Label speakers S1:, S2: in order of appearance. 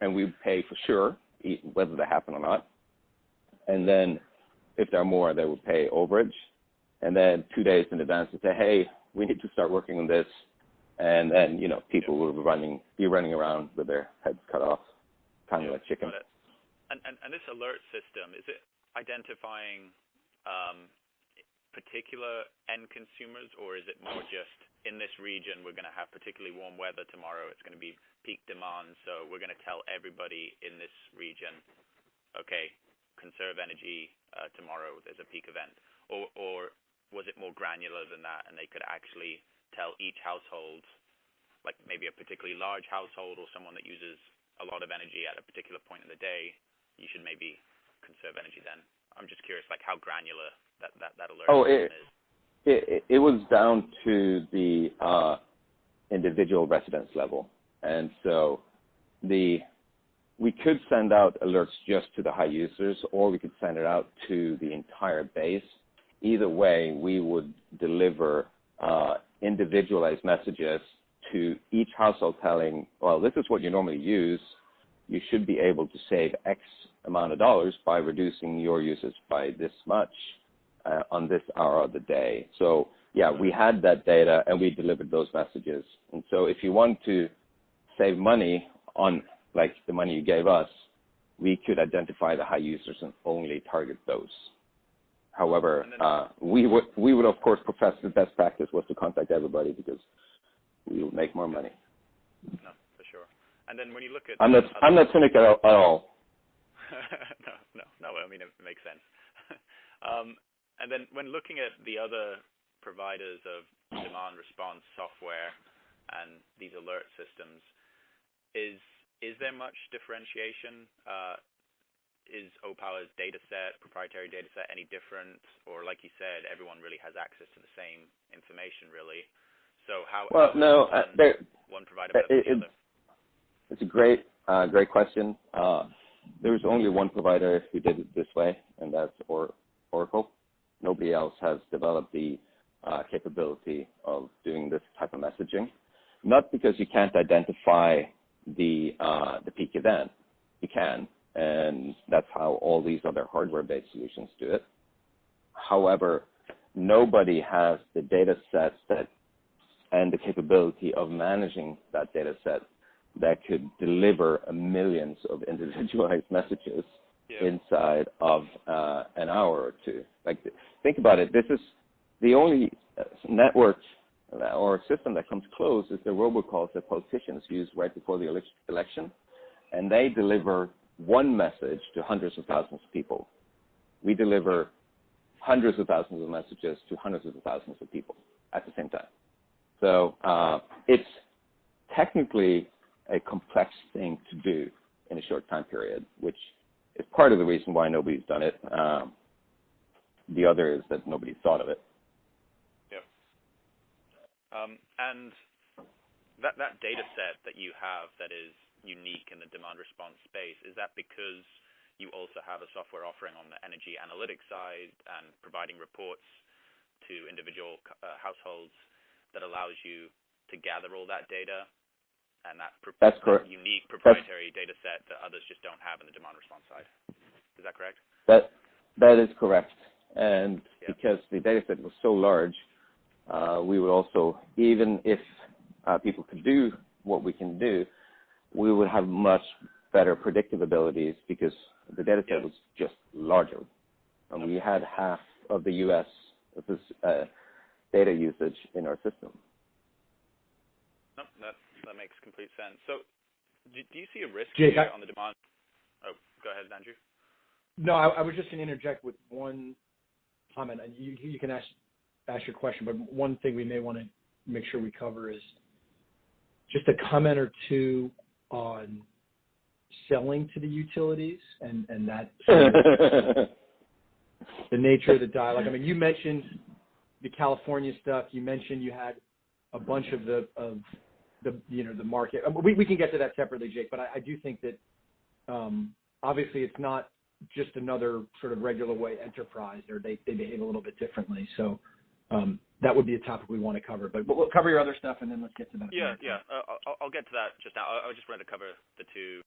S1: and we pay for sure, whether they happen or not. And then if there are more, they would pay overage. And then 2 days in advance to say, hey, we need to start working on this. And then, people will be running around with their heads cut off, kind of like chicken.
S2: Got it. And this alert system, is it identifying particular end consumers, or is it more just in this region we're going to have particularly warm weather tomorrow, it's going to be peak demand, so we're going to tell everybody in this region, okay, conserve energy tomorrow, there's a peak event? Or was it more granular than that, and they could actually tell each household, like maybe a particularly large household or someone that uses a lot of energy at a particular point in the day, you should maybe conserve energy then? I'm just curious, like how granular that alert is.
S1: It was down to the individual residence level. And so we could send out alerts just to the high users, or we could send it out to the entire base. Either way, we would deliver individualized messages to each household telling, well, this is what you normally use. You should be able to save X amount of dollars by reducing your usage by this much on this hour of the day. So, yeah, we had that data, and we delivered those messages. And so if you want to save money on, like, the money you gave us, we could identify the high users and only target those. However, we would, of course, profess the best practice was to contact everybody because we will make more money.
S2: No, for sure. And then when you look at...
S1: I'm not cynical at all.
S2: No, I mean, it makes sense. And then when looking at the other providers of demand response software and these alert systems, is there much differentiation? Is Opower's data set, proprietary data set, any different? Or like you said, everyone really has access to the same information, really. So how one provider better than the other?
S1: It's a great question. There's only one provider who did it this way, and that's Oracle. Nobody else has developed the capability of doing this type of messaging. Not because you can't identify the peak event. You can, and that's how all these other hardware-based solutions do it. However, nobody has the data sets and the capability of managing that data set that could deliver millions of individualized messages inside of an hour or two. Like, think about it. This is the only network or system that comes close is the robocalls that politicians use right before the election, and they deliver one message to hundreds of thousands of people. We deliver hundreds of thousands of messages to hundreds of thousands of people at the same time. So it's technically a complex thing to do in a short time period, which is part of the reason why nobody's done it. The other is that nobody thought of it.
S2: Yeah. And that data set that you have that is unique in the demand response space, is that because you also have a software offering on the energy analytics side and providing reports to individual households that allows you to gather all that data and that's correct. Unique proprietary data set that others just don't have in the demand response side? Is that correct?
S1: That is correct. And because the data set was so large, we would also, even if people could do what we can do, we would have much better predictive abilities because the data set was just larger. And we had half of the U.S. Data usage in our system.
S2: No, that makes complete sense. So do you see a risk
S3: Jake,
S2: on the demand? Oh, go ahead, Andrew.
S3: No, I was just going to interject with one comment. You can ask your question, but one thing we may want to make sure we cover is just a comment or two on selling to the utilities and that the nature of the dialogue. I mean, you mentioned the California stuff. You mentioned you had a bunch of the market. We can get to that separately, Jake, but I do think that obviously it's not just another sort of regular way enterprise, or they behave a little bit differently. So that would be a topic we want to cover. But we'll cover your other stuff, and then let's get to that.
S2: Yeah. I'll get to that just now. I just wanted to cover the two